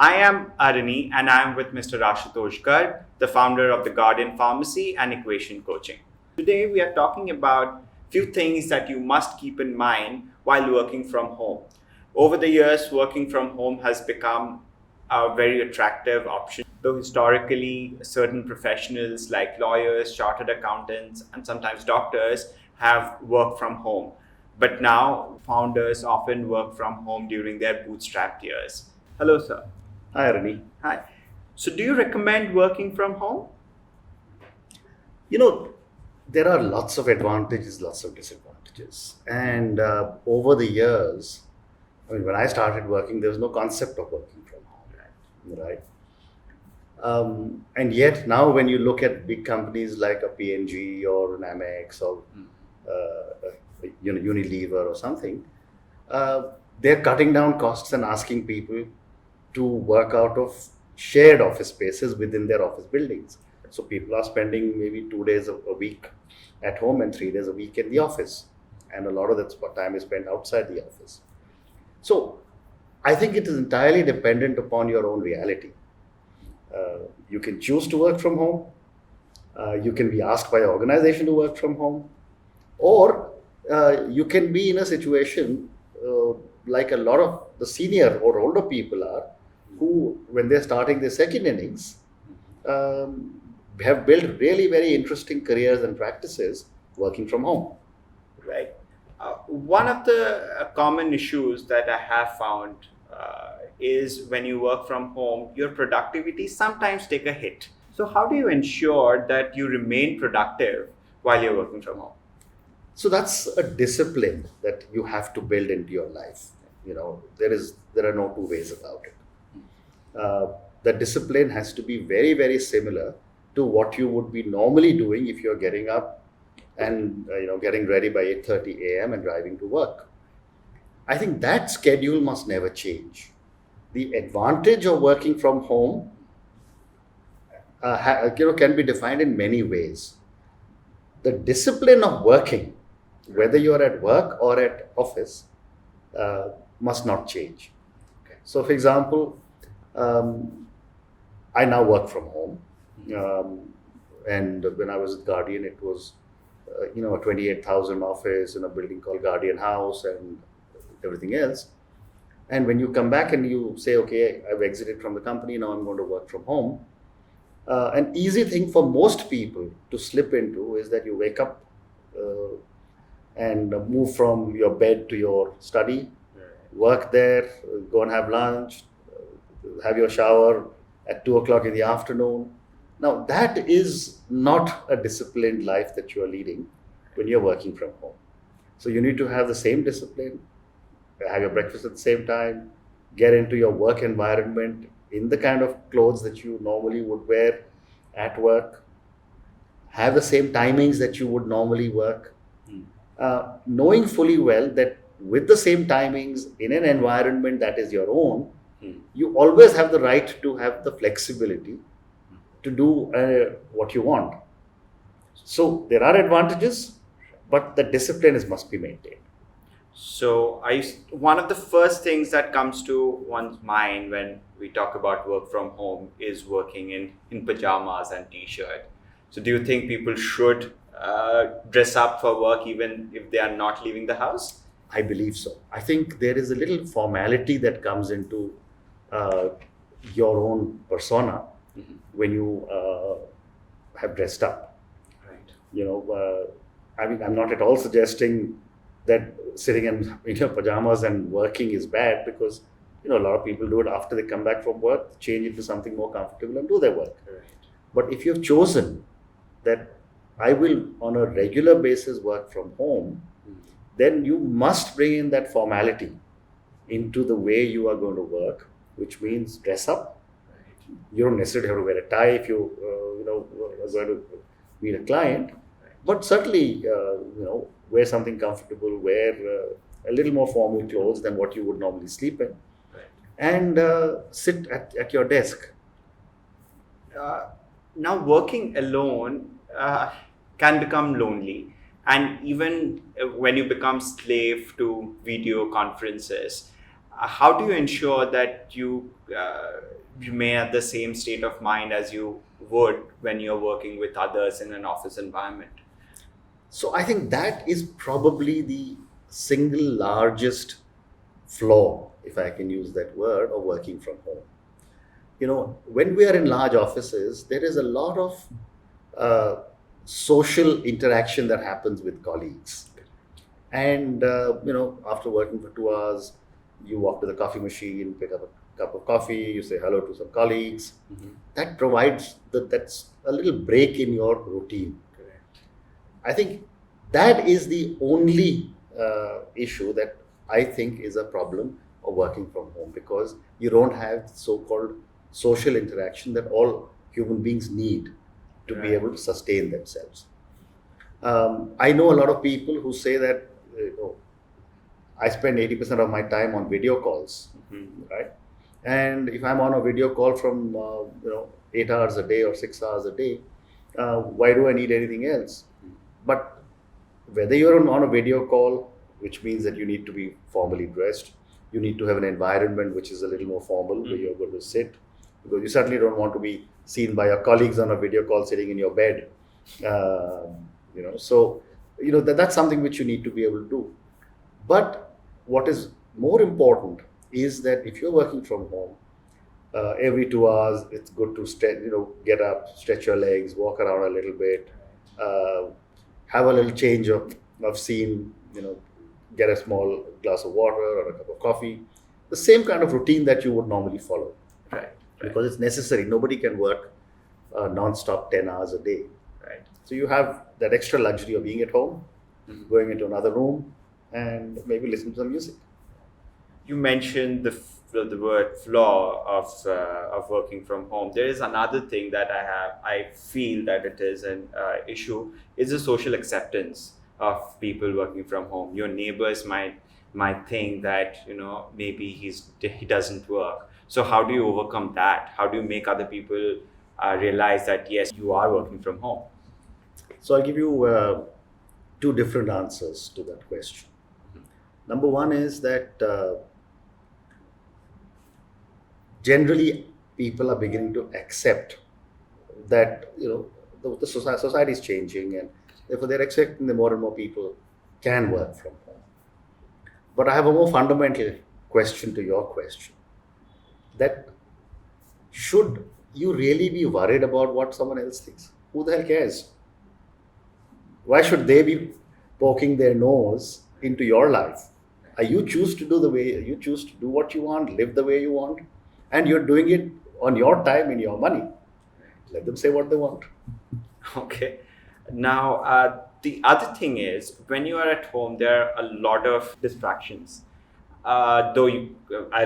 I am Arani and I am with Mr. Ashutosh Garg, the founder of the Guardian Pharmacy and Equation Coaching. Today we are talking about few things that you must keep in mind while working from home. Over the years, working from home has become a very attractive option. Though historically, certain professionals like lawyers, chartered accountants, and sometimes doctors have worked from home. But now, founders often work from home during their bootstrapped years. Hello, sir. Hi, Rani. Hi. So, do you recommend working from home? You know, there are lots of advantages, lots of disadvantages. And over the years, when I started working, there was no concept of working from home, right? And yet now when you look at big companies like a P&G or an Amex or Unilever or something, they're cutting down costs and asking people to work out of shared office spaces within their office buildings. So people are spending maybe 2 days a week at home and 3 days a week in the office. And a lot of that time is spent outside the office. So I think it is entirely dependent upon your own reality. You can choose to work from home. You can be asked by an organization to work from home. Or you can be in a situation like a lot of the senior or older people are, who, when they're starting their second innings, have built really very interesting careers and practices working from home. Right. One of the common issues that I have found is when you work from home, your productivity sometimes take a hit. So how do you ensure that you remain productive while you're working from home? So that's a discipline that you have to build into your life. There are no two ways about it. The discipline has to be very, very similar to what you would be normally doing if you're getting up and getting ready by 8:30 a.m. and driving to work. I think that schedule must never change. The advantage of working from home can be defined in many ways. The discipline of working, whether you're at work or at office, must not change. Okay. So, for example, I now work from home, and when I was at Guardian, it was a 28,000 office in a building called Guardian House and everything else. And when you come back and you say, okay, I've exited from the company, now I'm going to work from home. An easy thing for most people to slip into is that you wake up and move from your bed to your study, work there, go and have lunch, have your shower at 2 o'clock in the afternoon. Now, that is not a disciplined life that you are leading when you're working from home. So you need to have the same discipline, have your breakfast at the same time, get into your work environment in the kind of clothes that you normally would wear at work, have the same timings that you would normally work, knowing fully well that with the same timings in an environment that is your own, you always have the right to have the flexibility to do what you want. So there are advantages, but the discipline must be maintained. So one of the first things that comes to one's mind when we talk about work from home is working in pajamas and t-shirt. So do you think people should dress up for work even if they are not leaving the house? I believe so. I think there is a little formality that comes into your own persona when you have dressed up. Right. I'm not at all suggesting that sitting in your pajamas and working is bad, because a lot of people do it after they come back from work, change into something more comfortable and do their work. Right. But if you've chosen that I will on a regular basis work from home, then you must bring in that formality into the way you are going to work, which means dress up. Right. You don't necessarily have to wear a tie if you are going to meet a client, but certainly wear something comfortable, wear a little more formal clothes than what you would normally sleep in, Right. and sit at your desk. Now, working alone can become lonely. And even when you become slave to video conferences, how do you ensure that you remain at the same state of mind as you would when you're working with others in an office environment? So I think that is probably the single largest flaw, if I can use that word, of working from home. When we are in large offices, there is a lot of uh, social interaction that happens with colleagues. And, after working for 2 hours, you walk to the coffee machine, pick up a cup of coffee, you say hello to some colleagues. That provides that's a little break in your routine. Correct. I think that is the only issue that I think is a problem of working from home, because you don't have so-called social interaction that all human beings need to be Right. able to sustain themselves. I know a lot of people who say that I spend 80% of my time on video calls, right? And if I'm on a video call from 8 hours a day or 6 hours a day, why do I need anything else? But whether you're on a video call, which means that you need to be formally dressed, you need to have an environment which is a little more formal, where you're going to sit, because you certainly don't want to be seen by your colleagues on a video call sitting in your bed. So that's something which you need to be able to do. But what is more important is that if you're working from home, every 2 hours, it's good to get up, stretch your legs, walk around a little bit, have a little change of scene, get a small glass of water or a cup of coffee, the same kind of routine that you would normally follow. Right. Because it's necessary. Nobody can work non-stop 10 hours a day. Right. So you have that extra luxury of being at home, going into another room, and maybe listening to some music. You mentioned the word flaw of working from home. There is another thing that I feel that it is an issue, is the social acceptance of people working from home. Your neighbors might think that maybe he doesn't work. So how do you overcome that? How do you make other people realize that yes, you are working from home? So I'll give you two different answers to that question. Number one is that generally people are beginning to accept that the society is changing, and therefore they're accepting that more and more people can work from home. But I have a more fundamental question to your question, that should you really be worried about what someone else thinks? Who the hell cares? Why should they be poking their nose into your life? You choose to do what you want, live the way you want, and you're doing it on your time and your money. Let them say what they want. Okay. Now, the other thing is, when you are at home, there are a lot of distractions. I'll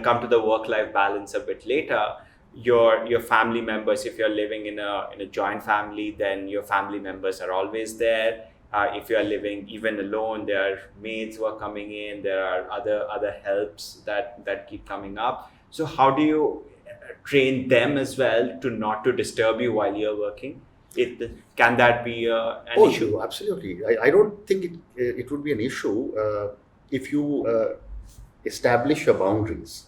come to the work-life balance a bit later. Your family members, if you're living in a joint family, then your family members are always there. If you are living even alone, there are maids who are coming in. There are other helps that keep coming up. So how do you train them as well to not to disturb you while you're working? Can that be an issue? Absolutely. I don't think it would be an issue if you establish your boundaries.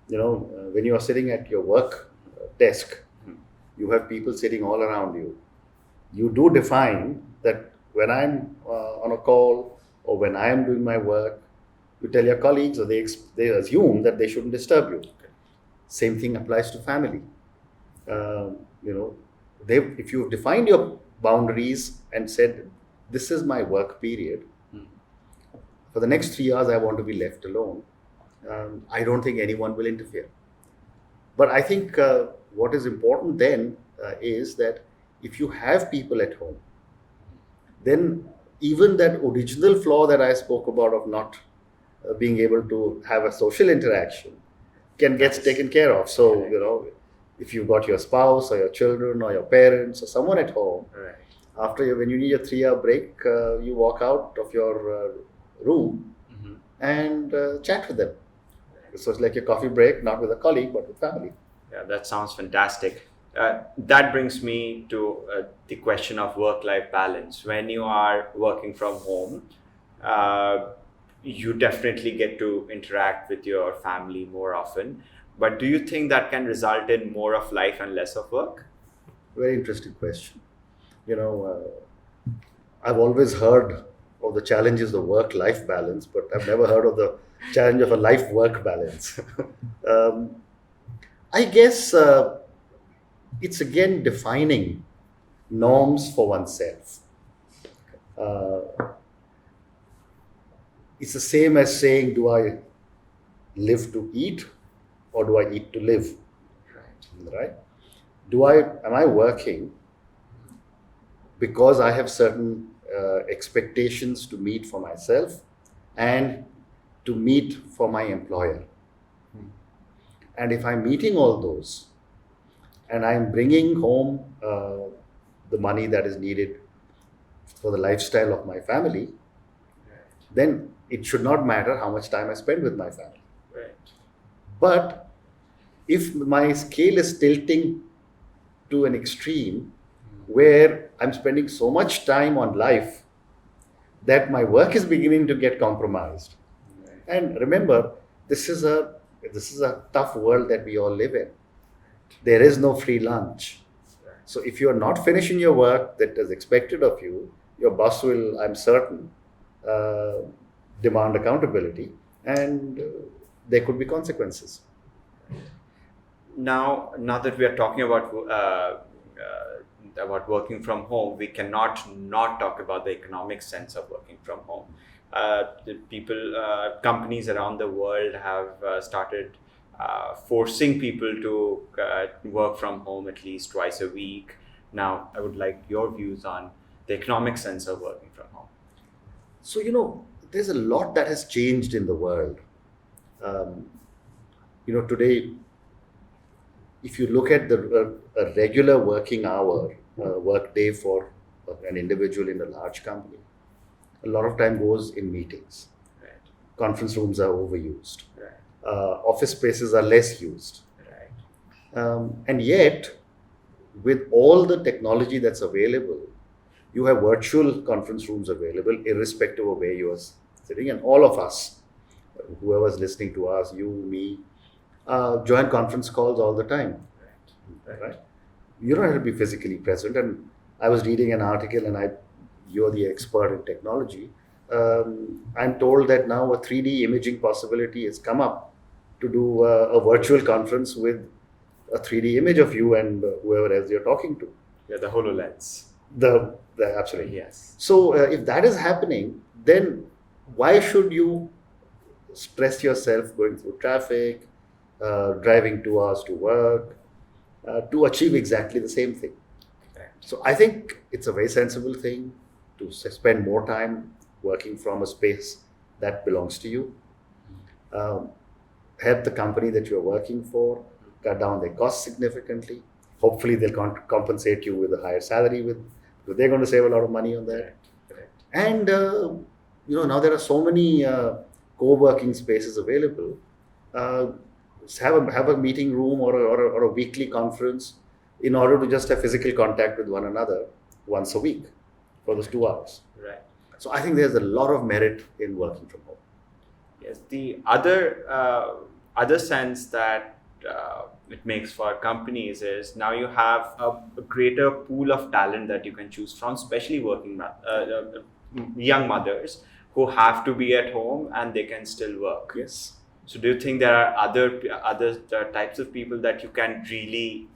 When you are sitting at your work desk, you have people sitting all around you. You do define that when I'm on a call or when I am doing my work, you tell your colleagues, or they assume that they shouldn't disturb you. Same thing applies to family. If you've defined your boundaries and said, this is my work period, for the next 3 hours I want to be left alone, I don't think anyone will interfere. But I think what is important then is that if you have people at home, then even that original flaw that I spoke about of not being able to have a social interaction can get taken care of. So, if you've got your spouse or your children or your parents or someone at home, Right. when you need a 3-hour break, you walk out of your room and chat with them. So it's like a coffee break, not with a colleague, but with family. Yeah, that sounds fantastic. That brings me to the question of work-life balance. When you are working from home, You definitely get to interact with your family more often. But do you think that can result in more of life and less of work? Very interesting question. You know, I've always heard of the challenges of work-life balance, but I've never heard of the challenge of a life-work balance. um, I guess it's again defining norms for oneself. Uh, it's the same as saying, do I live to eat or do I eat to live? Right? Am I working because I have certain expectations to meet for myself and to meet for my employer? And if I'm meeting all those and I'm bringing home the money that is needed for the lifestyle of my family, then it should not matter how much time I spend with my family. Right. But if my scale is tilting to an extreme where I'm spending so much time on life that my work is beginning to get compromised. And remember, this is a tough world that we all live in. There is no free lunch. So if you're not finishing your work that is expected of you, your boss will, I'm certain, uh, demand accountability, and there could be consequences. Now that we are talking about working from home, we cannot not talk about the economic sense of working from home. Companies around the world have started forcing people to work from home at least twice a week. Now, I would like your views on the economic sense of working from home. So, there's a lot that has changed in the world. Um, Today, if you look at a regular working hour, work day for an individual in a large company, a lot of time goes in meetings. Right. Conference rooms are overused. Right. Office spaces are less used. Right. And yet, with all the technology that's available, you have virtual conference rooms available, irrespective of where you are sitting. And all of us, whoever's listening to us, you, me, join conference calls all the time. Right? You don't have to be physically present. And I was reading an article, and you're the expert in technology. I'm told that now a 3D imaging possibility has come up to do a virtual conference with a 3D image of you and whoever else you're talking to. Yeah, the HoloLens. The absolutely. Yes. So if that is happening, then why should you stress yourself going through traffic, driving 2 hours to work, to achieve exactly the same thing? Correct. So I think it's a very sensible thing to spend more time working from a space that belongs to you. Help the company that you're working for cut down their costs significantly. Hopefully, they'll compensate you with a higher salary. Because they're going to save a lot of money on that. Correct. And now there are so many co-working spaces available. Have a meeting room or a weekly conference in order to just have physical contact with one another once a week for those 2 hours. Right. So I think there's a lot of merit in working from home. Yes. The other sense that it makes for companies is now you have a greater pool of talent that you can choose from, especially young mothers who have to be at home and they can still work. Yes. So do you think there are other types of people that you can really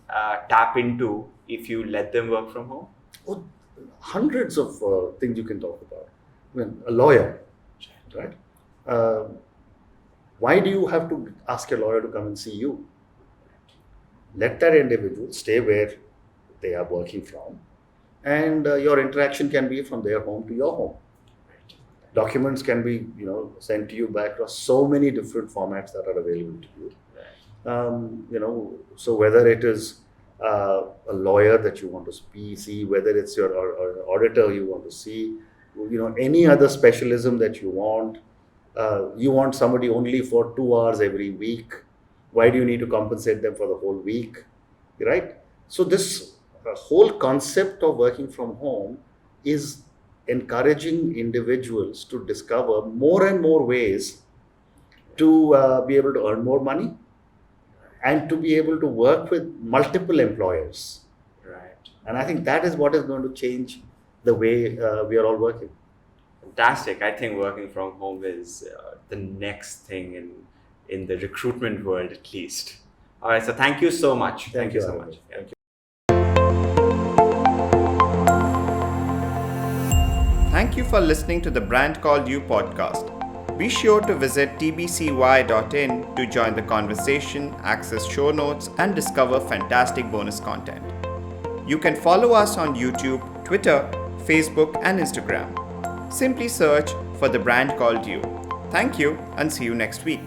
tap into if you let them work from home? Oh, hundreds of things you can talk about. I mean, a lawyer, right? Why do you have to ask a lawyer to come and see you? Let that individual stay where they are working from, and your interaction can be from their home to your home. Documents can be, sent to you by across so many different formats that are available to you. So whether it is a lawyer that you want to see, whether it's your or auditor you want to see, any other specialism that you want somebody only for 2 hours every week. Why do you need to compensate them for the whole week, right? So this whole concept of working from home is encouraging individuals to discover more and more ways to be able to earn more money and to be able to work with multiple employers. Right. And I think that is what is going to change the way we are all working. Fantastic. I think working from home is the next thing in the recruitment world, at least. All right. So thank you so much. Thank you so much. Yeah. Thank you. Thank you for listening to the Brand Called You podcast. Be sure to visit tbcy.in to join the conversation, access show notes, and discover fantastic bonus content. You can follow us on YouTube, Twitter, Facebook, and Instagram. Simply search for the Brand Called You. Thank you and see you next week.